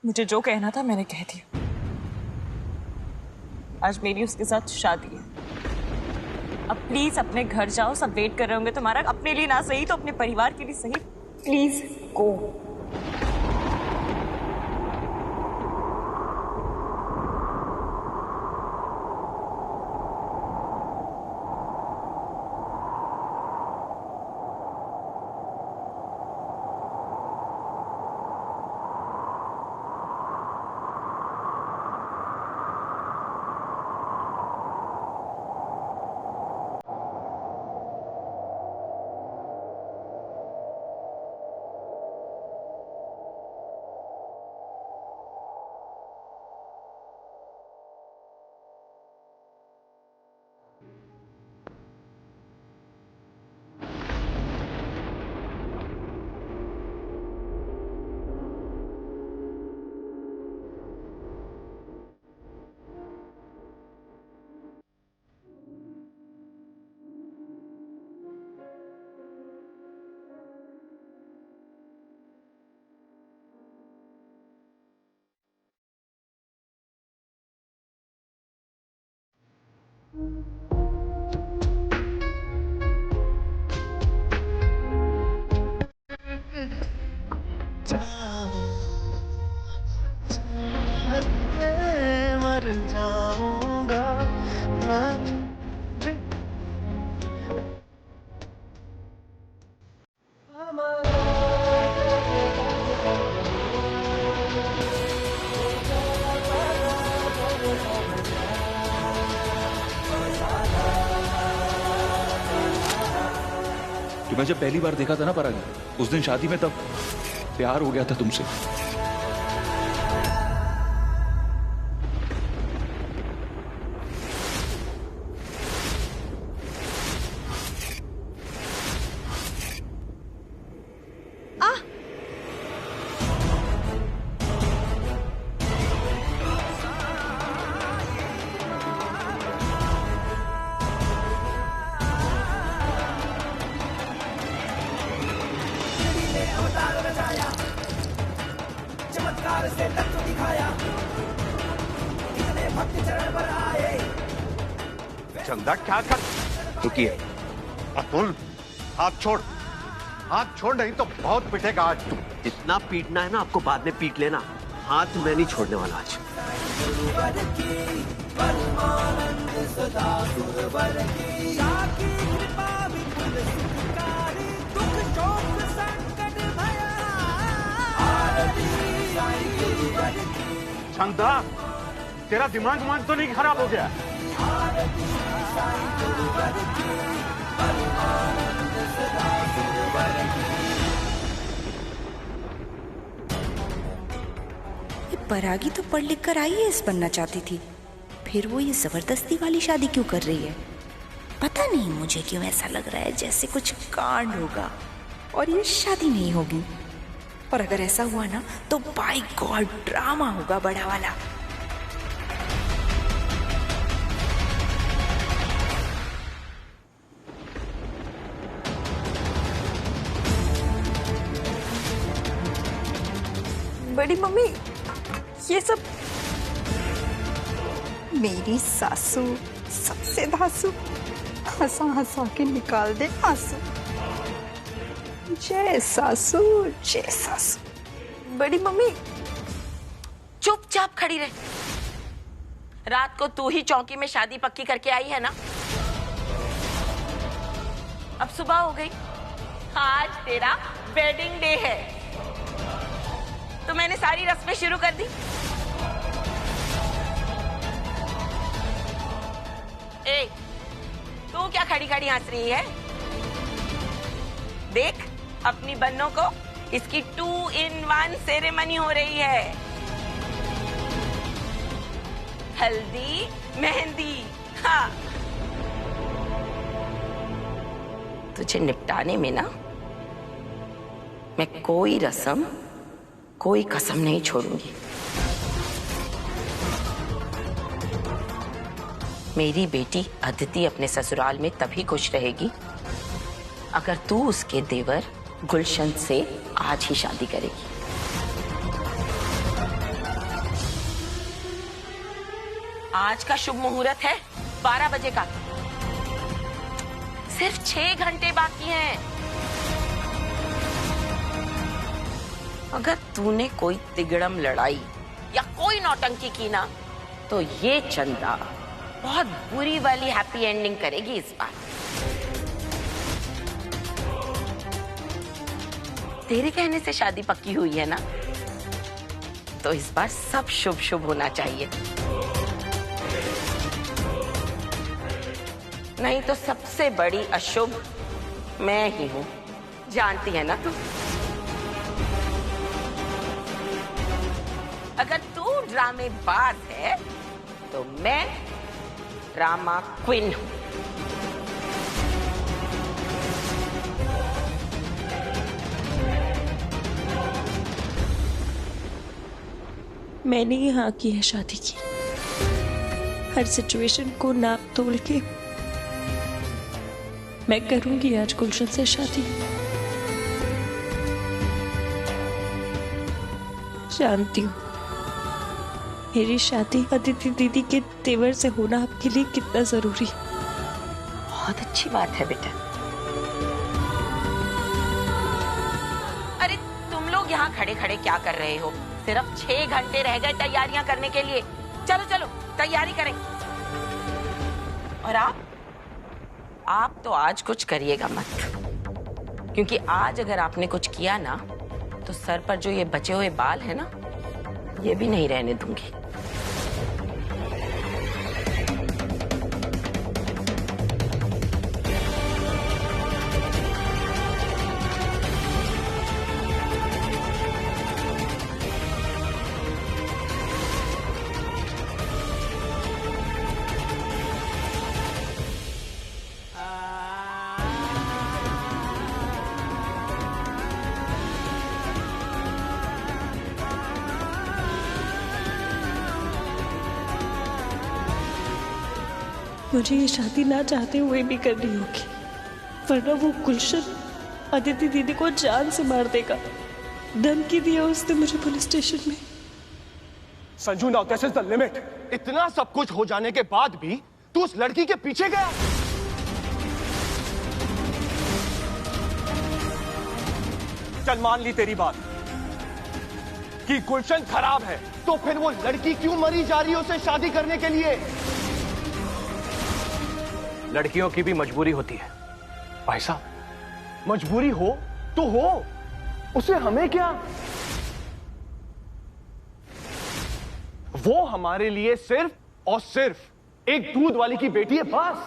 मुझे जो कहना था मैंने कह दिया। आज मेरी उसके साथ शादी है। अब प्लीज अपने घर जाओ, सब वेट कर रहे होंगे तुम्हारा। अपने लिए ना सही तो अपने परिवार के लिए सही, प्लीज गो। मर जाऊंगा मैं। तुम्हें जब पहली बार देखा था ना परागी, उस दिन शादी में, तब प्यार हो गया था तुमसे। चंदा क्या कर? रुकिए। अतुल, हाथ छोड़, हाथ छोड़, नहीं तो बहुत पिटेगा आज। जितना पीटना है ना आपको बाद में पीट लेना, हाथ मैं नहीं छोड़ने वाला आज। चंदा, तेरा दिमाग मान तो नहीं खराब हो गया? परागी तो पढ़ लिख कर आईएएस बनना चाहती थी, फिर वो ये जबरदस्ती वाली शादी क्यों कर रही है? पता नहीं मुझे क्यों ऐसा लग रहा है जैसे कुछ कांड होगा और ये शादी नहीं होगी। और अगर ऐसा हुआ ना तो बाय गॉड ड्रामा होगा बड़ा वाला। बड़ी मम्मी, ये सब मेरी सासू सबसे धासु, हंसा हंसा के निकाल दे आंसू। जय सासू, जय सासू। बड़ी मम्मी, चुपचाप खड़ी रहे। रात को तू ही चौकी में शादी पक्की करके आई है ना? अब सुबह हो गई, आज तेरा वेडिंग डे है, तो मैंने सारी रस्में शुरू कर दी। ए, तू क्या खड़ी खड़ी हंस रही है? देख अपनी बन्नों को, इसकी 2-in-1 सेरेमनी हो रही है। हल्दी मेहंदी। हाँ, तुझे निपटाने में ना मैं कोई रस्म, कोई कसम नहीं छोड़ूंगी। मेरी बेटी अदिति अपने ससुराल में तभी खुश रहेगी अगर तू उसके देवर गुलशन से आज ही शादी करेगी। आज का शुभ मुहूर्त है 12 बजे का। सिर्फ 6 घंटे बाकी हैं। अगर तूने कोई तिगड़म लड़ाई या कोई नौटंकी की ना, तो ये चंदा बहुत बुरी वाली हैप्पी एंडिंग करेगी इस बार। तेरे कहने से शादी पक्की हुई है ना, तो इस बार सब शुभ शुभ होना चाहिए, नहीं तो सबसे बड़ी अशुभ मैं ही हूं, जानती है ना तू। अगर तू ड्रामेबाज है तो मैं ड्रामा क्वीन हूं। मैंने ही हाँ की है शादी की। हर सिचुएशन को नाप तोल के मैं करूंगी आज गुलशन से शादी। जानती हूँ मेरी शादी अदिति दीदी के तेवर से होना आपके लिए कितना जरूरी है। बहुत अच्छी बात है बेटा। अरे तुम लोग यहाँ खड़े खड़े क्या कर रहे हो? सिर्फ 6 घंटे रह गए तैयारियां करने के लिए। चलो चलो तैयारी करें। और आप तो आज कुछ करिएगा मत, क्योंकि आज अगर आपने कुछ किया ना, तो सर पर जो ये बचे हुए बाल है ना, ये भी नहीं रहने दूंगी। मुझे ये शादी ना चाहते हुए भी करनी होगी, वरना वो गुलशन अदिति दीदी को जान से मार देगा। धमकी दिया उसने मुझे पुलिस स्टेशन में। Sanju, now this is the limit. इतना सब कुछ हो जाने के बाद भी तू उस लड़की के पीछे गया। चल मान ली तेरी बात कि गुलशन खराब है, तो फिर वो लड़की क्यों मरी जा रही है उसे शादी करने के लिए? लड़कियों की भी मजबूरी होती है भाई साहब। मजबूरी हो तो हो, उसे हमें क्या? वो हमारे लिए सिर्फ और सिर्फ एक दूध वाली की बेटी है, बस।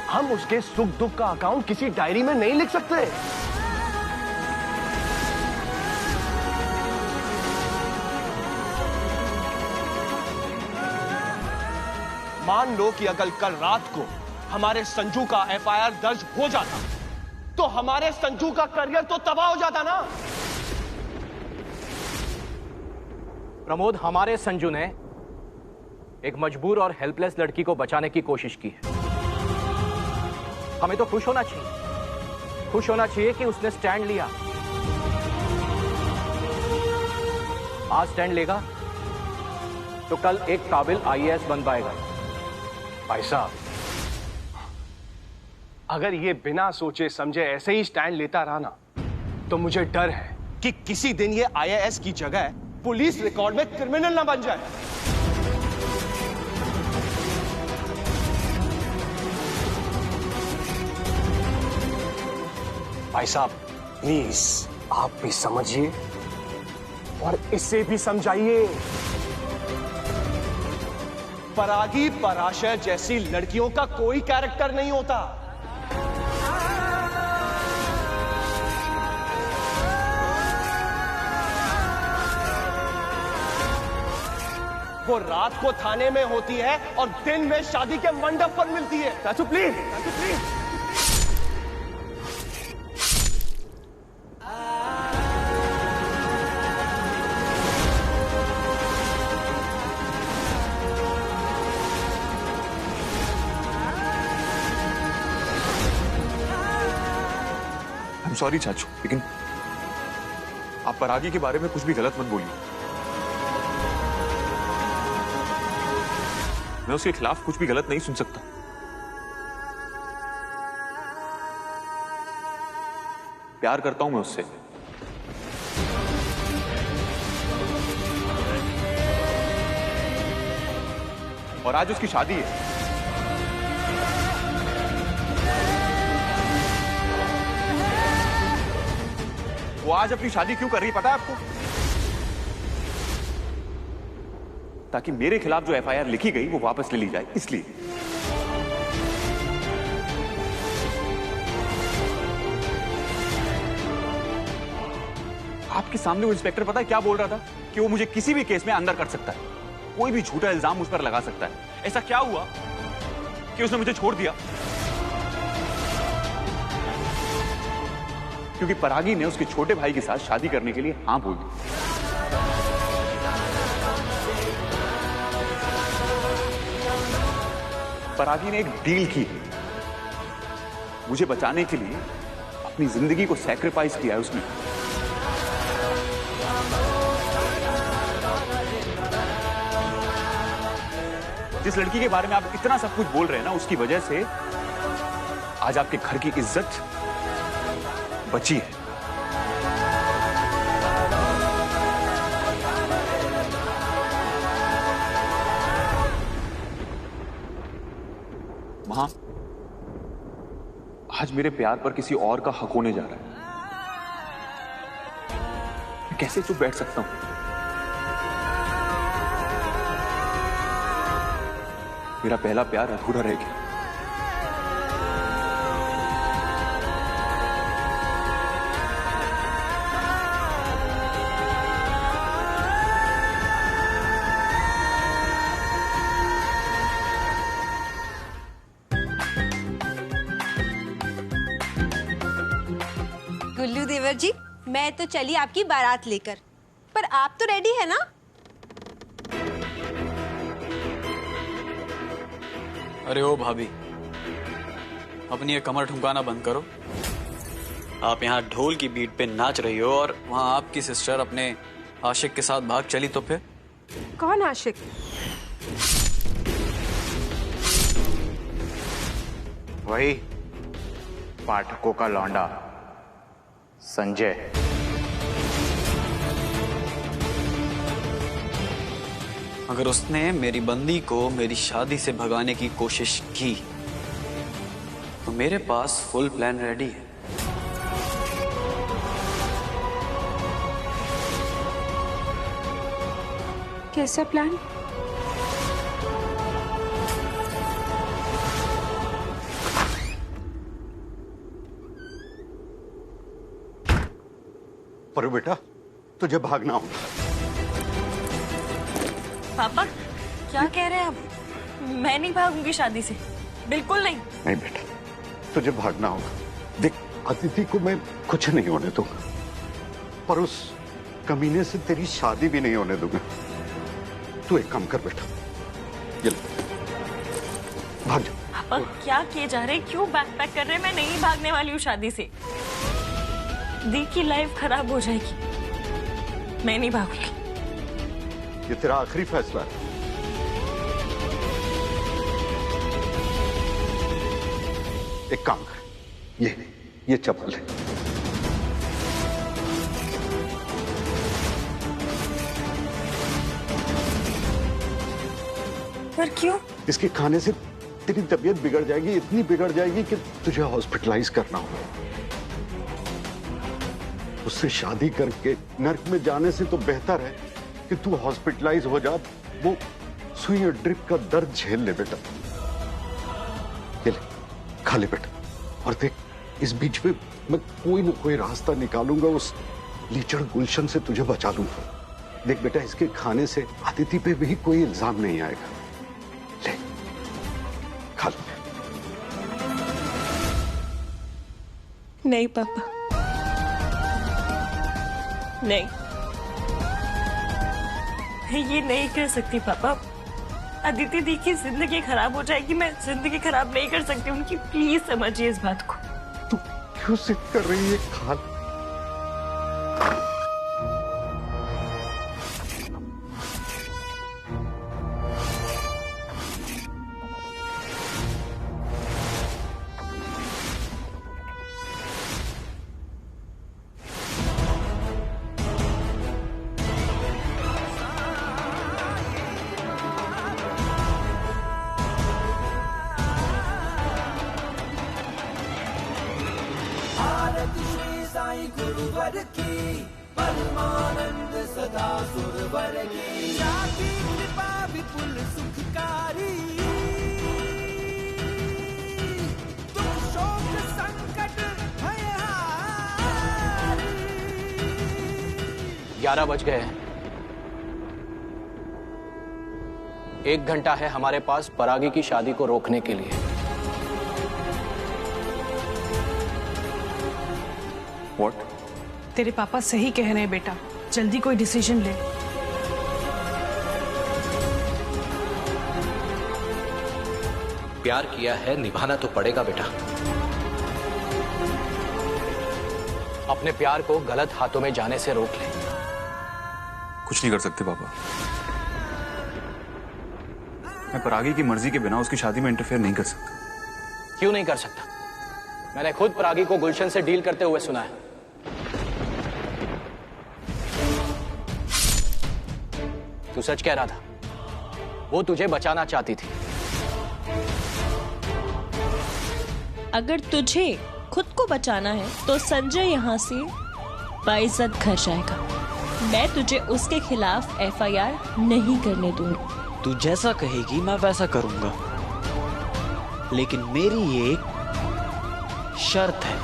हम उसके सुख दुख का अकाउंट किसी डायरी में नहीं लिख सकते। मान लो कि अगर कल रात को हमारे संजू का एफआईआर दर्ज हो जाता, तो हमारे संजू का करियर तो तबाह हो जाता ना। प्रमोद, हमारे संजू ने एक मजबूर और हेल्पलेस लड़की को बचाने की कोशिश की है। हमें तो खुश होना चाहिए, खुश होना चाहिए कि उसने स्टैंड लिया। आज स्टैंड लेगा तो कल एक काबिल आईएएस बन पाएगा। भाई साहब, अगर ये बिना सोचे समझे ऐसे ही स्टैंड लेता रहा ना, तो मुझे डर है कि किसी दिन ये आईएएस की जगह पुलिस रिकॉर्ड में क्रिमिनल ना बन जाए। भाई साहब, प्लीज आप भी समझिए और इसे भी समझाइए। परागी, पराशर जैसी लड़कियों का कोई कैरेक्टर नहीं होता। वो रात को थाने में होती है और दिन में शादी के मंडप पर मिलती है। चाचू प्लीज, चाचू प्लीज। सॉरी चाचू, लेकिन आप परागी के बारे में कुछ भी गलत मत बोलिए। मैं उसके खिलाफ कुछ भी गलत नहीं सुन सकता। प्यार करता हूं मैं उससे। और आज उसकी शादी है। वो आज अपनी शादी क्यों कर रही है पता है आपको? ताकि मेरे खिलाफ जो एफआईआर लिखी गई वो वापस ले ली जाए, इसलिए। आपके सामने वो इंस्पेक्टर पता है क्या बोल रहा था? कि वो मुझे किसी भी केस में अंदर कर सकता है, कोई भी झूठा इल्जाम मुझ पर लगा सकता है। ऐसा क्या हुआ कि उसने मुझे छोड़ दिया? क्योंकि परागी ने उसके छोटे भाई के साथ शादी करने के लिए हां बोल दी। परागी ने एक डील की, मुझे बचाने के लिए अपनी जिंदगी को सैक्रिफाइस किया है उसने। जिस लड़की के बारे में आप इतना सब कुछ बोल रहे हैं ना, उसकी वजह से आज आपके घर की इज्जत बची है। मां, आज मेरे प्यार पर किसी और का हक होने जा रहा है। मैं कैसे चुप बैठ सकता हूं? मेरा पहला प्यार अधूरा रह गया। गुल्लू देवर जी, मैं तो चली आपकी बारात लेकर, पर आप तो रेडी है ना? अरे ओ भाभी, अपनी ये कमर ठुमकाना बंद करो। आप यहाँ ढोल की बीट पे नाच रही हो और वहाँ आपकी सिस्टर अपने आशिक के साथ भाग चली, तो फिर? कौन आशिक? वही पाठकों का लौंडा संजय। अगर उसने मेरी बंदी को मेरी शादी से भगाने की कोशिश की तो मेरे पास फुल प्लान रेडी है। कैसा प्लान? पर बेटा, तुझे भागना होगा। पापा क्या कह रहे हैं आप? मैं नहीं भागूंगी शादी से, बिल्कुल नहीं। नहीं बेटा, तुझे भागना होगा। देख, अदिति को मैं कुछ नहीं होने दूंगा, पर उस कमीने से तेरी शादी भी नहीं होने दूंगा। तू एक काम कर बेटा, ये ले, भाग जा। पापा क्या किए जा रहे हैं? क्यों बैक पैक कर रहे हैं? मैं नहीं भागने वाली हूँ शादी से। दी की लाइफ खराब हो जाएगी। मैं नहीं भागूंगी। ये तेरा आखिरी फैसला है। एक काम कर, ये चप्पल है। पर क्यों? इसके खाने से तेरी तबीयत बिगड़ जाएगी, इतनी बिगड़ जाएगी कि तुझे हॉस्पिटलाइज करना होगा। उससे शादी करके नर्क में जाने से तो बेहतर है कि तू हॉस्पिटलाइज हो जा, वो सुई और ड्रिप का दर्द झेल ले बेटा। ये ले, खा ले बेटा। और देख, इस बीच में मैं कोई ना कोई रास्ता निकालूंगा, उस लीचड़ गुलशन से तुझे बचा लूंगा। देख बेटा, इसके खाने से अदिति पे भी कोई इल्जाम नहीं आएगा। ले, खा ले। नहीं पापा, नहीं, ये नहीं कर सकती पापा। अदिति दी की जिंदगी खराब हो जाएगी। मैं जिंदगी खराब नहीं कर सकती उनकी। प्लीज समझिए इस बात को। तू क्यों जिद कर रही है? खा गुरुवर की परमानंद सदा सुरवर की जाति कृपा विपुल सुखकारी दुख शोक संकट भयहारी। 11 बज गए हैं। 1 घंटा है हमारे पास परागी की शादी को रोकने के लिए। What? तेरे पापा सही कह रहे हैं बेटा, जल्दी कोई डिसीजन ले। प्यार किया है, निभाना तो पड़ेगा बेटा। अपने प्यार को गलत हाथों में जाने से रोक ले। कुछ नहीं कर सकते पापा। मैं परागी की मर्जी के बिना उसकी शादी में इंटरफेयर नहीं कर सकता। क्यों नहीं कर सकता? मैंने खुद परागी को गुलशन से डील करते हुए सुना है। तू सच कह रहा था, वो तुझे बचाना चाहती थी। अगर तुझे खुद को बचाना है तो संजय यहाँ से बाइज्जत घर जाएगा। मैं तुझे उसके खिलाफ FIR नहीं करने दूंगी। तू जैसा कहेगी मैं वैसा करूंगा, लेकिन मेरी एक शर्त है।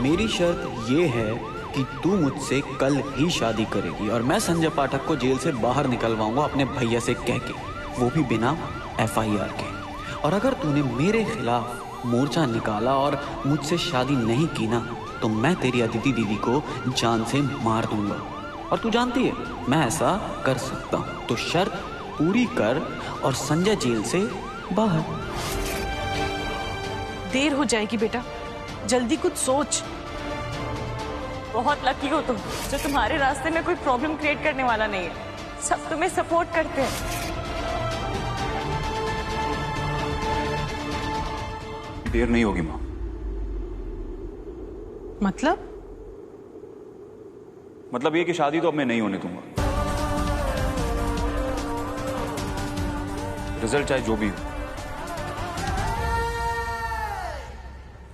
मेरी शर्त ये है कि तू मुझसे कल ही शादी करेगी और मैं संजय पाठक को जेल से बाहर निकलवाऊंगा अपने भैया से कह के, वो भी बिना FIR के। और अगर तूने मेरे खिलाफ मोर्चा निकाला और मुझसे शादी नहीं की ना, तो मैं तेरी अदिति दीदी को जान से मार दूंगा। और तू जानती है मैं ऐसा कर सकता हूं। तो शर्त पूरी कर और संजय जेल से बाहर। देर हो जाएगी बेटा, जल्दी कुछ सोच। बहुत लकी हो तुम जो तुम्हारे रास्ते में कोई प्रॉब्लम क्रिएट करने वाला नहीं है। सब तुम्हें सपोर्ट करते हैं। देर नहीं होगी माँ। मतलब ये कि शादी तो अब मैं नहीं होने दूंगा। रिजल्ट चाहे जो भी हो,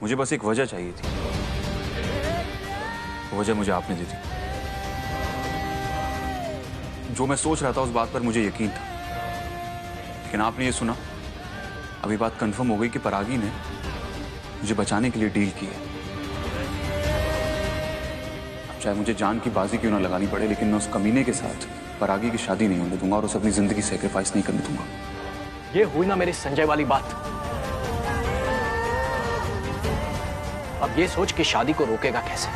मुझे बस एक वजह चाहिए थी। वो वजह मुझे आपने दी थी। जो मैं सोच रहा था उस बात पर मुझे यकीन था, लेकिन आपने ये सुना, अभी बात कंफर्म हो गई कि परागी ने मुझे बचाने के लिए डील की है। अब चाहे मुझे जान की बाजी क्यों ना लगानी पड़े, लेकिन मैं उस कमीने के साथ परागी की शादी नहीं होने दूंगा और उसे अपनी जिंदगी सेक्रीफाइस नहीं करने दूंगा। ये हुई ना मेरी संजय वाली बात। अब ये सोच कि शादी को रोकेगा कैसे।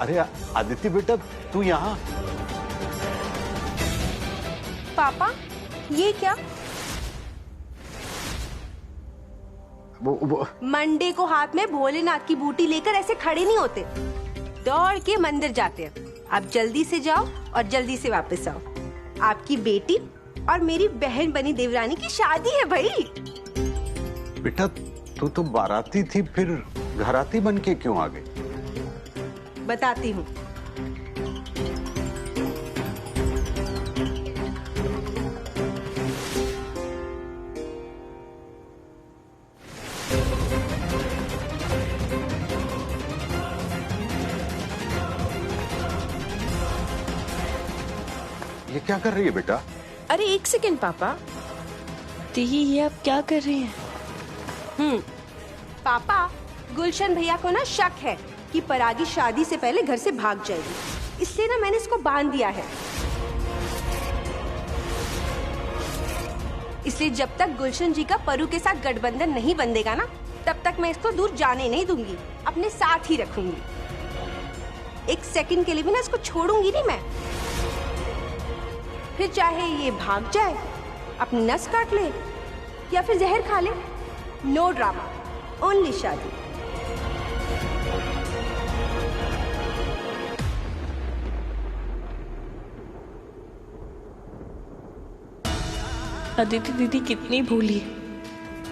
अरे आदित्य बेटा, तू यहाँ? पापा ये क्या? वो मंडे को हाथ में भोलेनाथ की बूटी लेकर ऐसे खड़े नहीं होते, दौड़ के मंदिर जाते हैं। आप जल्दी से जाओ और जल्दी से वापस आओ। आपकी बेटी और मेरी बहन बनी देवरानी की शादी है भाई। बेटा तू तो बाराती थी, फिर घराती बन के क्यों आ गई? बताती हूँ। ये क्या कर रही है बेटा? अरे एक सेकंड पापा। दीदी ये आप क्या कर रही हैं? पापा, गुलशन भैया को ना शक है कि परागी शादी से पहले घर से भाग जाएगी, इसलिए ना मैंने इसको बांध दिया है। इसलिए जब तक गुलशन जी का परू के साथ गठबंधन नहीं बंधेगा ना, तब तक मैं इसको दूर जाने नहीं दूंगी, अपने साथ ही रखूंगी। एक सेकंड के लिए भी ना इसको छोड़ूंगी नहीं मैं। फिर चाहे ये भाग जाए, अपनी नस काट ले या फिर जहर खा ले, नो ड्रामा, ओनली शादी। अदिति दीदी कितनी भोली है,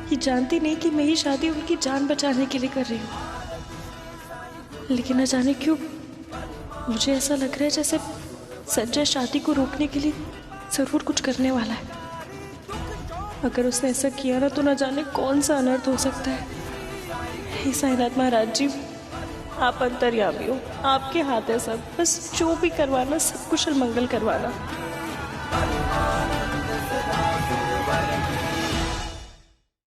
ये जानती नहीं कि मैं ही शादी उनकी जान बचाने के लिए कर रही हूँ। लेकिन न जाने क्यों मुझे ऐसा लग रहा है जैसे संजय शादी को रोकने के लिए जरूर कुछ करने वाला है। अगर उसने ऐसा किया ना तो न जाने कौन सा अनर्थ हो सकता है। हे साईनाथ महाराज जी, आप अंतर्यामी हो, आपके हाथ है सब, बस जो भी करवाना सब कुशल मंगल करवाना।